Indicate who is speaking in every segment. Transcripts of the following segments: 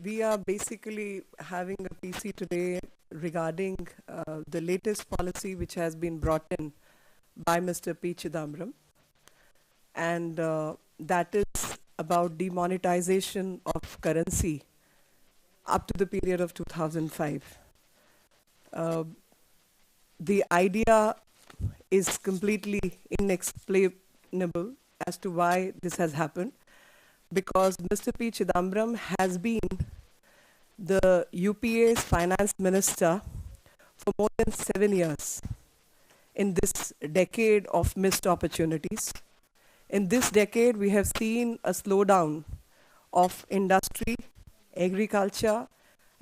Speaker 1: We are basically having a PC today regarding the latest policy which has been brought in by Mr. P. Chidambaram, and that is about demonetization of currency up to the period of 2005. Uh, the idea is completely inexplainable as to why this has happened, because Mr. P. Chidambaram has been the UPA's finance minister for more than 7 years in this decade of missed opportunities. In this decade, we have seen a slowdown of industry, agriculture,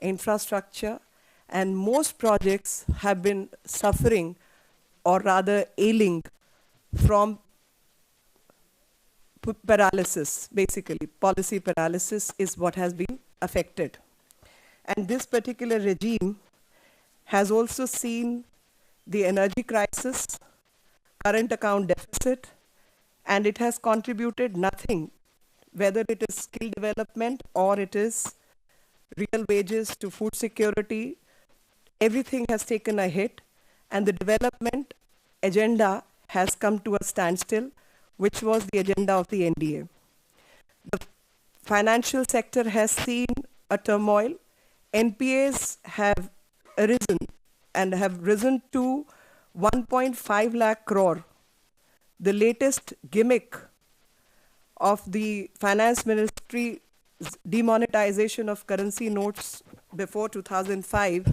Speaker 1: infrastructure, and most projects have been suffering, or rather ailing, from paralysis. Basically, policy paralysis is what has been affected. And this particular regime has also seen the energy crisis, current account deficit, and it has contributed nothing, whether it is skill development or it is real wages to food security. Everything has taken a hit, and the development agenda has come to a standstill, which was the agenda of the NDA. The financial sector has seen a turmoil. NPAs have arisen and have risen to 1.5 lakh crore. The latest gimmick of the finance ministry's demonetization of currency notes before 2005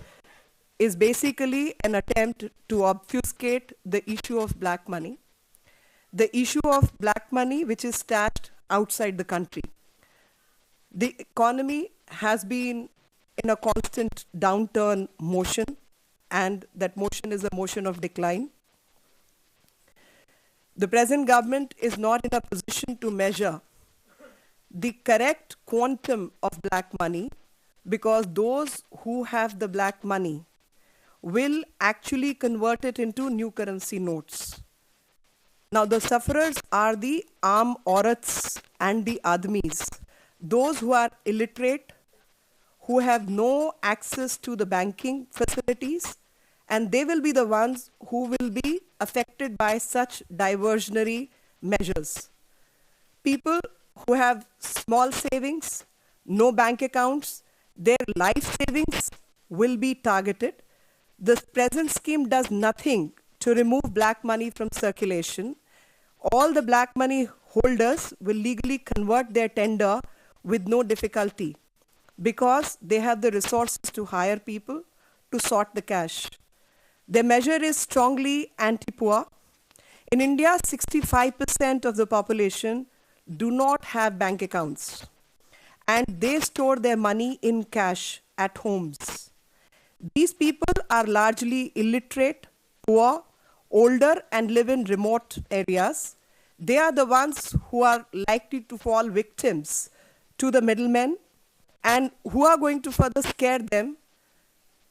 Speaker 1: is basically an attempt to obfuscate the issue of black money. The issue of black money which is stashed outside the country. The economy has been in a constant downturn motion, and that motion is a motion of decline. The present government is not in a position to measure the correct quantum of black money, because those who have the black money will actually convert it into new currency notes. Now, the sufferers are the aam aurats and the admis, those who are illiterate, who have no access to the banking facilities, and they will be the ones who will be affected by such diversionary measures. People who have small savings, no bank accounts, their life savings will be targeted. The present scheme does nothing to remove black money from circulation. All the black money holders will legally convert their tender with no difficulty, because they have the resources to hire people to sort the cash. The measure is strongly anti-poor. In India, 65% of the population do not have bank accounts, and they store their money in cash at homes. These people are largely illiterate, poor, older, and live in remote areas. They are the ones who are likely to fall victims to the middlemen, and who are going to further scare them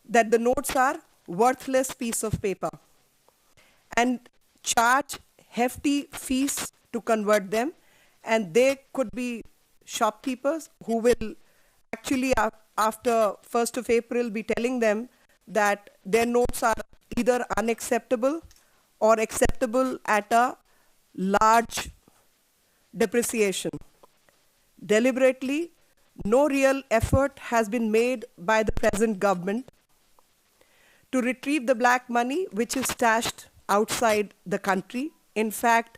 Speaker 1: that the notes are worthless piece of paper, and charge hefty fees to convert them. And they could be shopkeepers who will actually after 1st of April be telling them that their notes are either unacceptable or acceptable at a large depreciation. Deliberately, no real effort has been made by the present government to retrieve the black money which is stashed outside the country. In fact,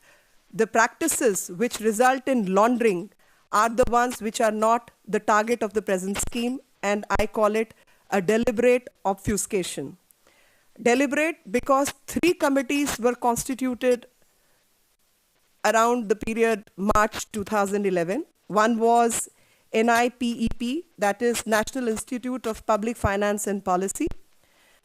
Speaker 1: the practices which result in laundering are the ones which are not the target of the present scheme, and I call it a deliberate obfuscation. Deliberate because 3 committees were constituted around the period March 2011. One was NIPEP, that is National Institute of Public Finance and Policy.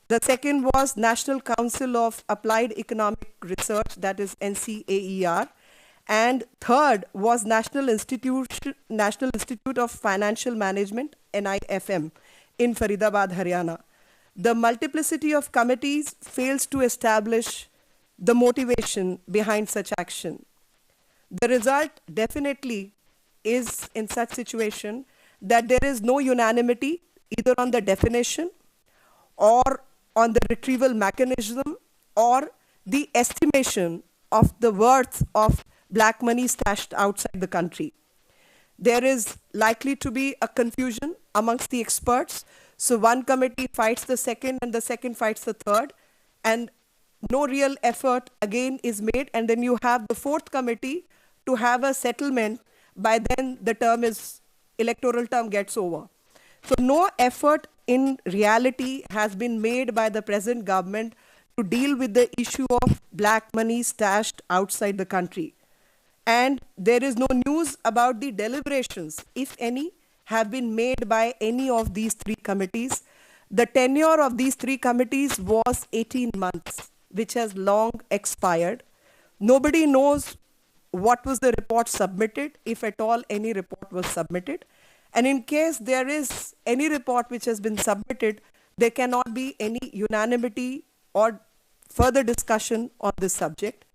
Speaker 1: The second was National Council of Applied Economic Research, that is NCAER. And third was National Institute of Financial Management, NIFM, in Faridabad, Haryana. The multiplicity of committees fails to establish the motivation behind such action. The result definitely is, in such situation, that there is no unanimity either on the definition or on the retrieval mechanism or the estimation of the worth of black money stashed outside the country. There is likely to be a confusion amongst the experts. So one committee fights the second and the second fights the third, and no real effort again is made. And then you have the fourth committee to have a settlement. By then the electoral term gets over. So no effort in reality has been made by the present government to deal with the issue of black money stashed outside the country. And there is no news about the deliberations, if any, have been made by any of these three committees. The tenure of these three committees was 18 months, which has long expired. Nobody knows what was the report submitted, if at all any report was submitted. And in case there is any report which has been submitted, there cannot be any unanimity or further discussion on this subject.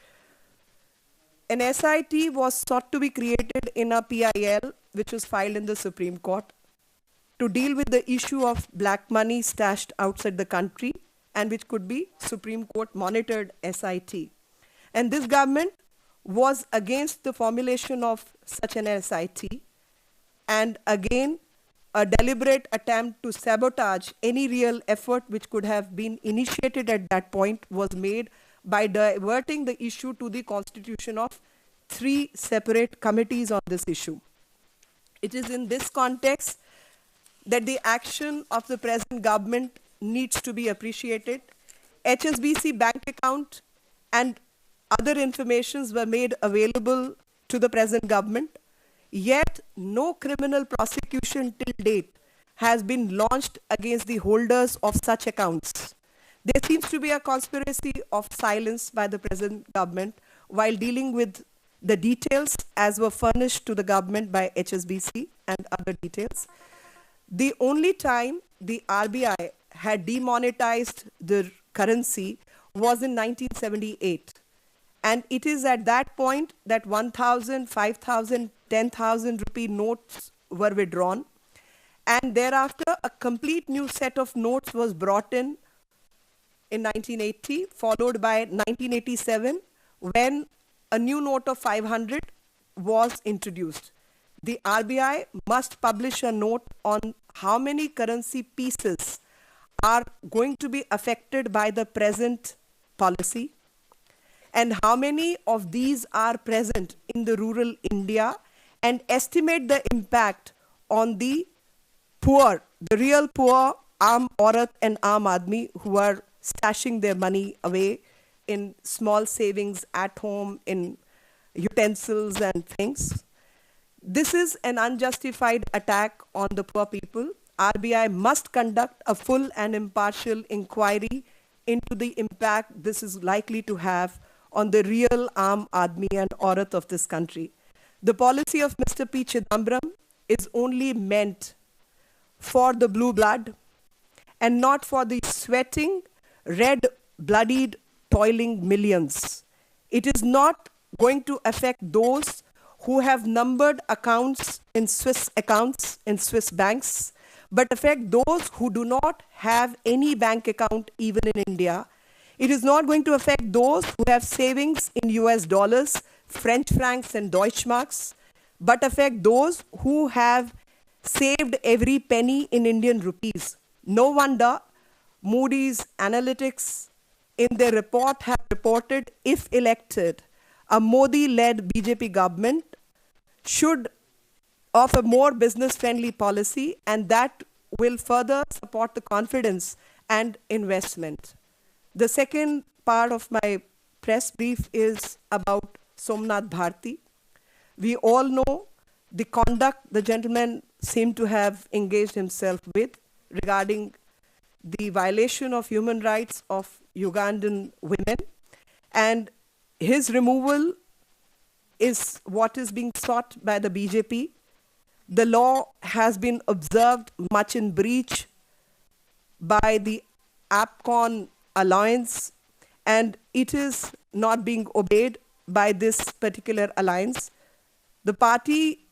Speaker 1: An SIT was sought to be created in a PIL, which was filed in the Supreme Court, to deal with the issue of black money stashed outside the country, and which could be Supreme Court monitored SIT. And this government was against the formulation of such an SIT, and again a deliberate attempt to sabotage any real effort which could have been initiated at that point was made by diverting the issue to the constitution of three separate committees on this issue. It is in this context that the action of the present government needs to be appreciated. HSBC bank account and other informations were made available to the present government, yet no criminal prosecution till date has been launched against the holders of such accounts. There seems to be a conspiracy of silence by the present government while dealing with the details as were furnished to the government by HSBC and other details. The only time the RBI had demonetized the currency was in 1978. And it is at that point that 1,000, 5,000, 10,000 rupee notes were withdrawn. And thereafter, a complete new set of notes was brought in 1980, followed by 1987, when a new note of 500 was introduced. The RBI must publish a note on how many currency pieces are going to be affected by the present policy, and how many of these are present in the rural India, and estimate the impact on the poor, the real poor, aam aurat and aam admi, who are stashing their money away in small savings at home, in utensils and things. This is an unjustified attack on the poor people. RBI must conduct a full and impartial inquiry into the impact this is likely to have on the real aam admi and aurat of this country. The policy of Mr. P. Chidambaram is only meant for the blue blood and not for the sweating, red-bloodied, toiling millions. It is not going to affect those who have numbered accounts in Swiss banks, but affect those who do not have any bank account even in India. It is not going to affect those who have savings in US dollars, French francs and Deutschmarks, but affect those who have saved every penny in Indian rupees. No wonder Moody's Analytics in their report have reported, if elected, a Modi-led BJP government should offer more business-friendly policy, and that will further support the confidence and investment. The second part of my press brief is about Somnath Bharti. We all know the conduct the gentleman seemed to have engaged himself with regarding the violation of human rights of Ugandan women, and his removal is what is being sought by the BJP. The law has been observed much in breach by the APCON alliance, and it is not being obeyed by this particular alliance. The party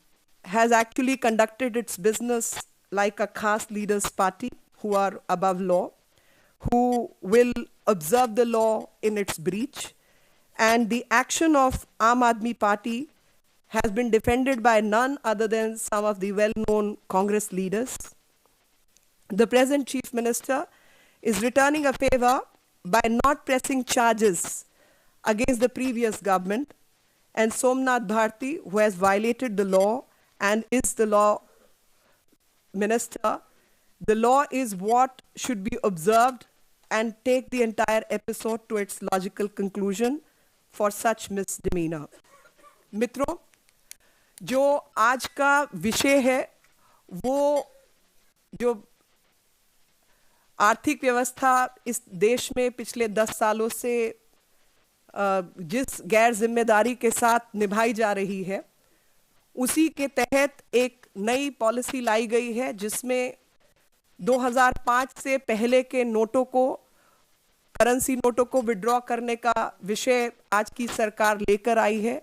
Speaker 1: has actually conducted its business like a caste leaders party who are above law, who will observe the law in its breach. And the action of Aam Aadmi Party has been defended by none other than some of the well-known Congress leaders. The present Chief Minister is returning a favor by not pressing charges against the previous government, and Somnath Bharti, who has violated the law and is the law minister. The law is what should be observed and take the entire episode to its logical conclusion for such misdemeanor. मित्रों, जो आज का विषय है वो जो आर्थिक व्यवस्था इस देश में पिछले 10 सालों से जिस गैर जिम्मेदारी के साथ निभाई जा रही है, उसी के तहत एक नई पॉलिसी लाई गई है जिसमें 2005 से पहले के नोटों को, करेंसी नोटों को विड्रॉ करने का विषय आज की सरकार लेकर आई है।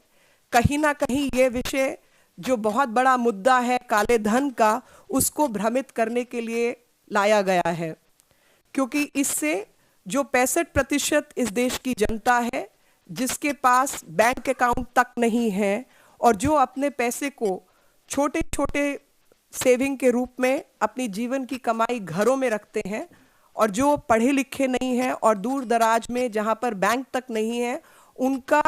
Speaker 1: कहीं ना कहीं ये विषय जो बहुत बड़ा मुद्दा है काले धन का, उसको भ्रमित करने के लिए लाया गया है, क्योंकि इससे जो 65% इस देश की जनता है जिसके पास बैंक अकाउंट तक नहीं है और जो अपने पैसे को छोटे छोटे सेविंग के रूप में अपनी जीवन की कमाई घरों में रखते हैं, और जो पढ़े लिखे नहीं हैं और दूर दराज में जहां पर बैंक तक नहीं है, उनका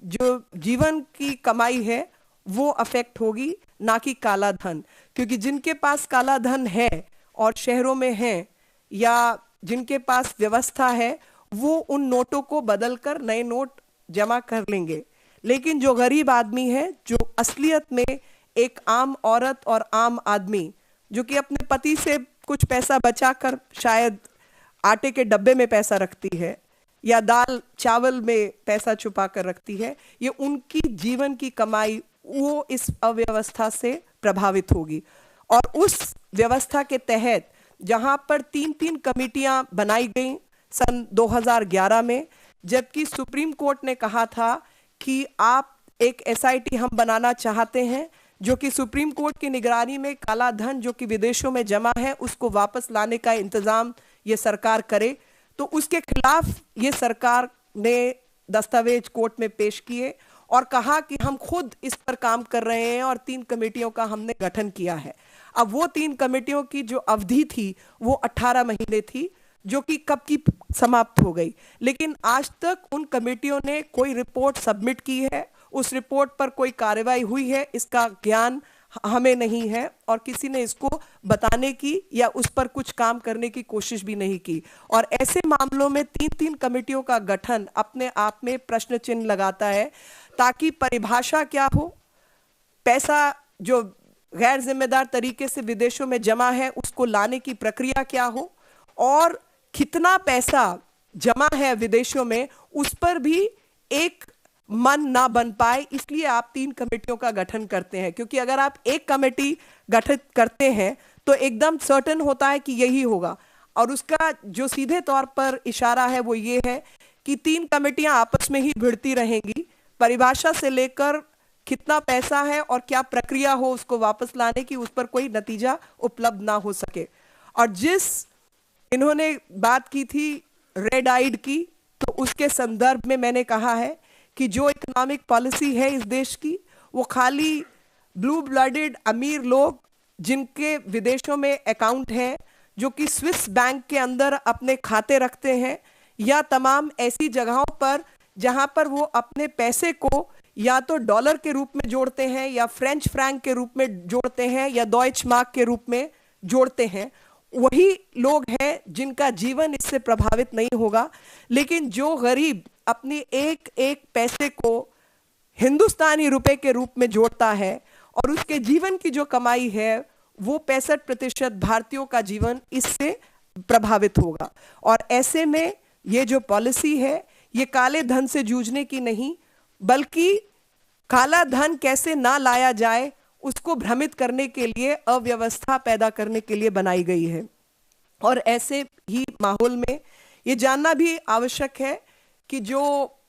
Speaker 1: जो जीवन की कमाई है वो अफेक्ट होगी, ना कि काला धन। क्योंकि जिनके पास काला धन है और शहरों में है या जिनके पास व्यवस्था है, वो उन नोटों को बदलकर नए नोट जमा कर लेंगे। लेकिन जो गरीब आदमी है, जो असलियत में एक आम औरत और आम आदमी जो कि अपने पति से कुछ पैसा बचाकर शायद आटे के डब्बे में पैसा रखती है या दाल चावल में पैसा छुपा कर रखती है, ये उनकी जीवन की कमाई वो इस अव्यवस्था से प्रभावित होगी। और उस व्यवस्था के तहत जहां पर 3-3 कमेटियां बनाई गई सन 2011 में, जबकि सुप्रीम कोर्ट ने कहा था कि आप एक एसआईटी हम बनाना चाहते हैं जो कि सुप्रीम कोर्ट की निगरानी में काला धन जो कि विदेशों में जमा है उसको वापस लाने का इंतजाम ये सरकार करे, तो उसके खिलाफ ये सरकार ने दस्तावेज कोर्ट में पेश किए और कहा कि हम खुद इस पर काम कर रहे हैं और 3 कमेटियों का हमने गठन किया है। अब वो 3 कमेटियों की जो अवधि थी वो 18 महीने थी, जो कि कब की समाप्त हो गई। लेकिन आज तक उन कमेटियों ने कोई रिपोर्ट सबमिट की है, उस रिपोर्ट पर कोई कार्रवाई हुई है, इसका ज्ञान हमें नहीं है और किसी ने इसको बताने की या उस पर कुछ काम करने की कोशिश भी नहीं की। और ऐसे मामलों में 3-3 कमेटियों का गठन अपने आप में प्रश्न चिन्ह लगाता है, ताकि परिभाषा क्या हो, पैसा जो गैर जिम्मेदार तरीके से विदेशों में जमा है उसको लाने की प्रक्रिया क्या हो, और कितना पैसा जमा है विदेशों में उस पर भी एक मन ना बन पाए। इसलिए आप 3 कमेटियों का गठन करते हैं, क्योंकि अगर आप एक कमेटी गठित करते हैं तो एकदम सर्टेन होता है कि यही होगा, और उसका जो सीधे तौर पर इशारा है वो ये है कि 3 कमेटियां आपस में ही भिड़ती रहेंगी। परिभाषा से लेकर कितना पैसा है और क्या प्रक्रिया हो उसको वापस लाने की, उस पर कोई नतीजा उपलब्ध ना हो सके। और जिस इन्होंने बात की थी रेड आइड की, तो उसके संदर्भ में मैंने कहा है कि जो इकोनॉमिक पॉलिसी है इस देश की, वो खाली ब्लू ब्लडेड अमीर लोग जिनके विदेशों में अकाउंट हैं, जो कि स्विस बैंक के अंदर अपने खाते रखते हैं, या तमाम ऐसी जगहों पर जहां पर वो अपने पैसे को या तो डॉलर के रूप में जोड़ते हैं या फ्रेंच फ्रैंक के रूप में जोड़ते हैं या डॉइच मार्क के रूप में जोड़ते हैं, वही लोग हैं जिनका जीवन इससे प्रभावित नहीं होगा। लेकिन जो गरीब अपनी एक एक पैसे को हिंदुस्तानी रुपए के रूप में जोड़ता है और उसके जीवन की जो कमाई है वो 65% भारतीयों का जीवन इससे प्रभावित होगा। और ऐसे में ये जो पॉलिसी है ये काले धन से जूझने की नहीं, बल्कि काला धन कैसे ना लाया जाए उसको भ्रमित करने के लिए, अव्यवस्था पैदा करने के लिए बनाई गई है। और ऐसे ही माहौल में ये जानना भी आवश्यक है कि जो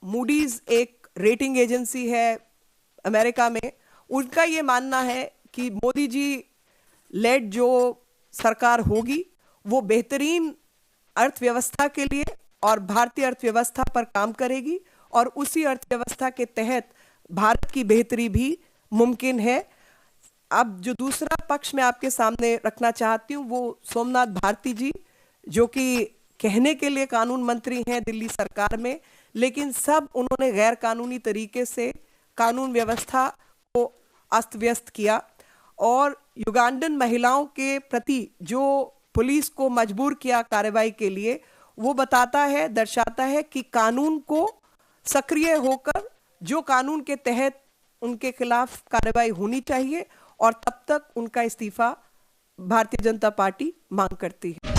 Speaker 1: मूडीज एक रेटिंग एजेंसी है अमेरिका में, उनका ये मानना है कि मोदी जी लेड जो सरकार होगी वो बेहतरीन अर्थव्यवस्था के लिए और भारतीय अर्थव्यवस्था पर काम करेगी और उसी अर्थव्यवस्था के तहत भारत की बेहतरी भी मुमकिन है। अब जो दूसरा पक्ष मैं आपके सामने रखना चाहती हूँ वो सोमनाथ भारती जी, जो कि कहने के लिए कानून मंत्री हैं दिल्ली सरकार में, लेकिन सब उन्होंने गैर कानूनी तरीके से कानून व्यवस्था को अस्त व्यस्त किया और युगांडन महिलाओं के प्रति जो पुलिस को मजबूर किया कार्रवाई के लिए, वो बताता है, दर्शाता है कि कानून को सक्रिय होकर जो कानून के तहत उनके खिलाफ कार्रवाई होनी चाहिए और तब तक उनका इस्तीफा भारतीय जनता पार्टी मांग करती है।